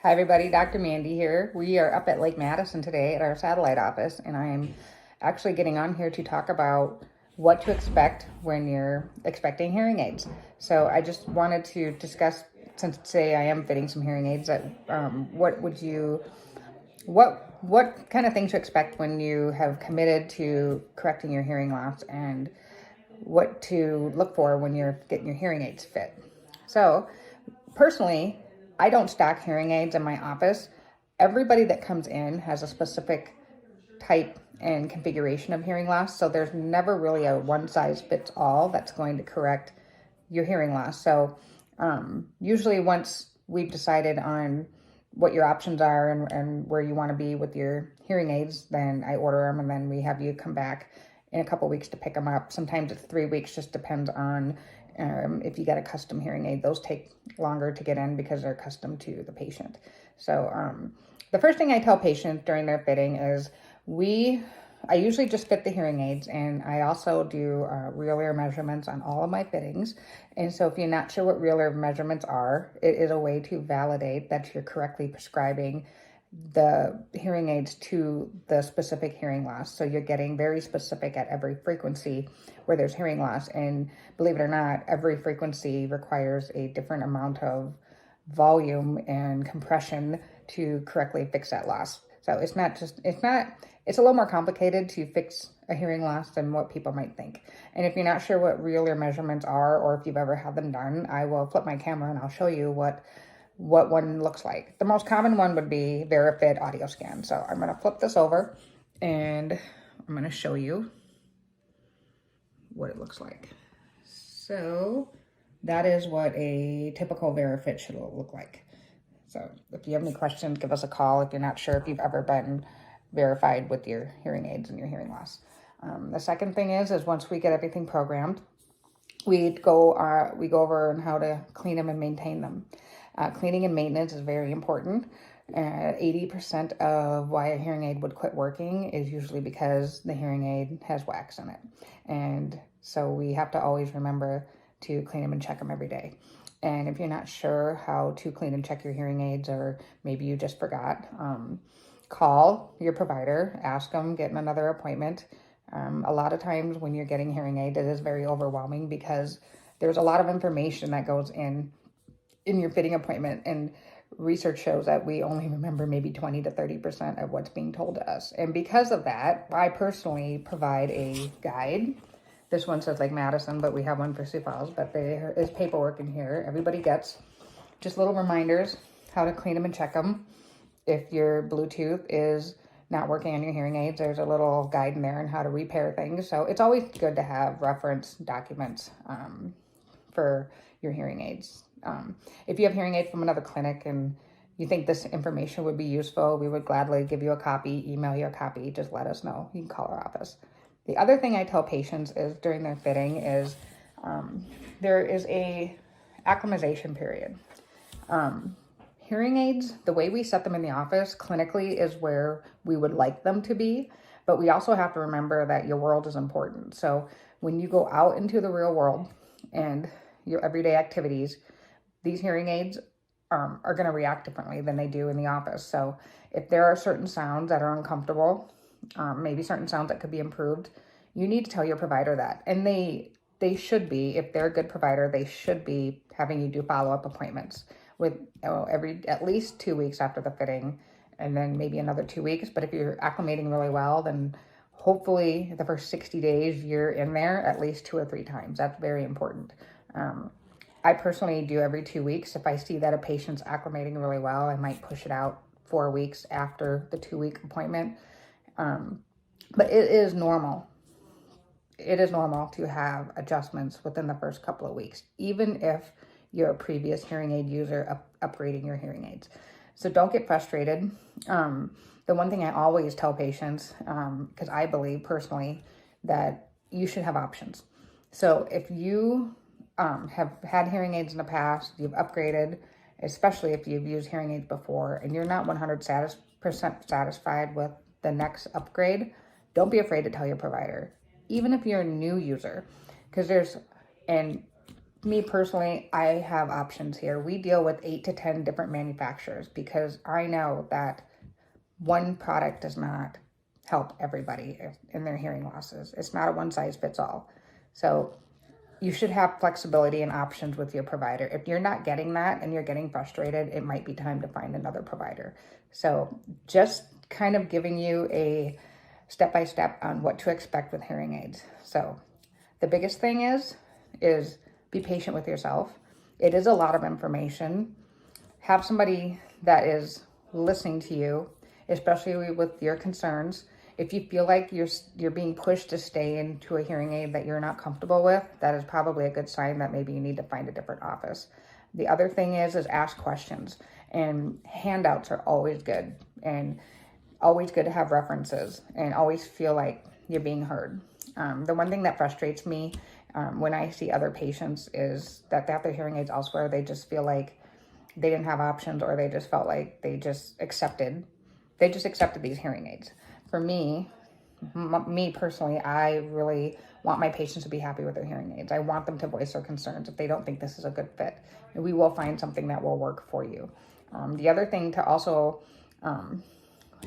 Hi everybody, Dr. Mandy here. We are up at Lake Madison today at our satellite office, and I'm actually getting on here to talk about what to expect when you're expecting hearing aids. So I just wanted to discuss, since today I am fitting some hearing aids, that what kind of things to expect when you have committed to correcting your hearing loss, and what to look for when you're getting your hearing aids fit. So personally, I don't stock hearing aids in my office. Everybody that comes in has a specific type and configuration of hearing loss. So there's never really a one size fits all that's going to correct your hearing loss. So usually once we've decided on what your options are and where you want to be with your hearing aids, then I order them and then we have you come back in a couple weeks to pick them up. Sometimes it's 3 weeks, just depends on if you get a custom hearing aid. Those take longer to get in because they're custom to the patient. So the first thing I tell patients during their fitting is I usually just fit the hearing aids, and I also do real ear measurements on all of my fittings. And so if you're not sure what real ear measurements are, it is a way to validate that you're correctly prescribing the hearing aids to the specific hearing loss. So you're getting very specific at every frequency where there's hearing loss. And believe it or not, every frequency requires a different amount of volume and compression to correctly fix that loss. So it's a little more complicated to fix a hearing loss than what people might think. And if you're not sure what real ear measurements are, or if you've ever had them done, I will flip my camera and I'll show you what one looks like. The most common one would be VeriFit audio scan. So I'm going to flip this over and I'm going to show you what it looks like. So that is what a typical VeriFit should look like. So if you have any questions, give us a call if you're not sure if you've ever been verified with your hearing aids and your hearing loss. The second thing is once we get everything programmed, we go over on how to clean them and maintain them. Cleaning and maintenance is very important. 80% of why a hearing aid would quit working is usually because the hearing aid has wax in it. And so we have to always remember to clean them and check them every day. And if you're not sure how to clean and check your hearing aids, or maybe you just forgot, call your provider, ask them, get another appointment. A lot of times when you're getting hearing aid, it is very overwhelming because there's a lot of information that goes in your fitting appointment, and research shows that we only remember maybe 20 to 30% of what's being told to us. And because of that, I personally provide a guide. This one says Lake Madison, but we have one for Sioux Falls, but there is paperwork in here. Everybody gets just little reminders how to clean them and check them. If your Bluetooth is not working on your hearing aids, there's a little guide in there on how to repair things. So it's always good to have reference documents for your hearing aids. If you have hearing aids from another clinic and you think this information would be useful, we would gladly give you a copy, email you a copy, just let us know. You can call our office. The other thing I tell patients is during their fitting is there is a acclimatization period. Hearing aids, the way we set them in the office clinically is where we would like them to be, but we also have to remember that your world is important. So when you go out into the real world and your everyday activities, these hearing aids are going to react differently than they do in the office. So if there are certain sounds that are uncomfortable, maybe certain sounds that could be improved, you need to tell your provider that. And they should be, if they're a good provider, they should be having you do follow-up appointments with at least 2 weeks after the fitting, and then maybe another 2 weeks. But if you're acclimating really well, then hopefully the first 60 days you're in there at least 2 or 3 times. That's very important. I personally do every 2 weeks. If I see that a patient's acclimating really well, I might push it out 4 weeks after the 2-week appointment. But it is normal. It is normal to have adjustments within the first couple of weeks, even if you're a previous hearing aid user upgrading your hearing aids. So don't get frustrated. The one thing I always tell patients, because I believe personally that you should have options. So if you have had hearing aids in the past, you've upgraded, especially if you've used hearing aids before, and you're not 100% satisfied with the next upgrade, don't be afraid to tell your provider, even if you're a new user, because me personally, I have options here. We deal with 8 to 10 different manufacturers because I know that one product does not help everybody in their hearing losses. It's not a one size fits all. So you should have flexibility and options with your provider. If you're not getting that and you're getting frustrated, it might be time to find another provider. So just kind of giving you a step-by-step on what to expect with hearing aids. So the biggest thing is be patient with yourself. It is a lot of information. Have somebody that is listening to you, especially with your concerns. If you feel like you're being pushed to stay into a hearing aid that you're not comfortable with, that is probably a good sign that maybe you need to find a different office. The other thing is ask questions, and handouts are always good, and always good to have references, and always feel like you're being heard. The one thing that frustrates me when I see other patients is that they have their hearing aids elsewhere. They just feel like they didn't have options, or they just felt like they just accepted these hearing aids. For me personally, I really want my patients to be happy with their hearing aids. I want them to voice their concerns if they don't think this is a good fit. And we will find something that will work for you. The other thing to also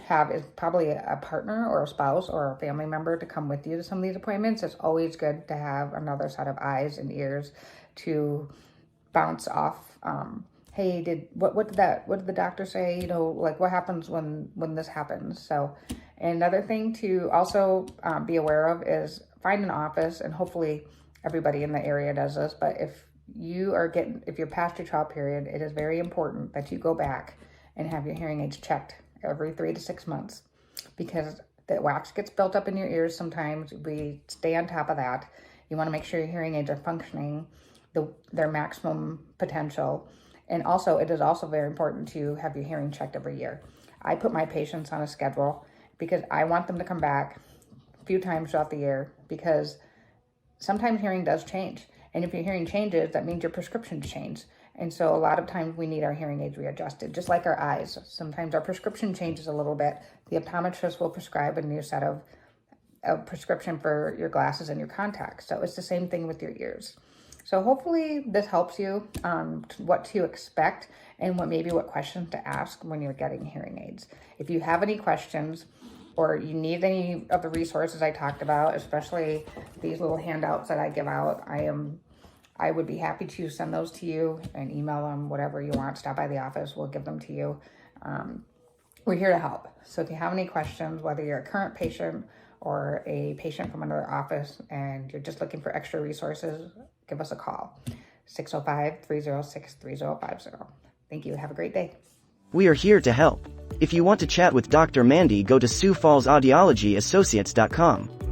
have is probably a partner or a spouse or a family member to come with you to some of these appointments. It's always good to have another set of eyes and ears to bounce off. Hey, what did the doctor say? You know, like what happens when this happens? So another thing to also be aware of is find an office, and hopefully everybody in the area does this, but if you're past your trial period, it is very important that you go back and have your hearing aids checked every 3 to 6 months, because the wax gets built up in your ears sometimes. We stay on top of that. You want to make sure your hearing aids are functioning their maximum potential. And also, it is also very important to have your hearing checked every year. I put my patients on a schedule because I want them to come back a few times throughout the year, because sometimes hearing does change. And if your hearing changes, that means your prescriptions change. And so a lot of times we need our hearing aids readjusted, just like our eyes. Sometimes our prescription changes a little bit. The optometrist will prescribe a new set of prescription for your glasses and your contacts. So it's the same thing with your ears. So hopefully this helps you what to expect and what questions to ask when you're getting hearing aids. If you have any questions or you need any of the resources I talked about, especially these little handouts that I give out, I would be happy to send those to you and email them, whatever you want. Stop by the office, we'll give them to you. We're here to help. So if you have any questions, whether you're a current patient or a patient from another office and you're just looking for extra resources, give us a call, 605-306-3050. Thank you. Have a great day. We are here to help. If you want to chat with Dr. Mandy, go to SiouxFallsAudiologyAssociates.com.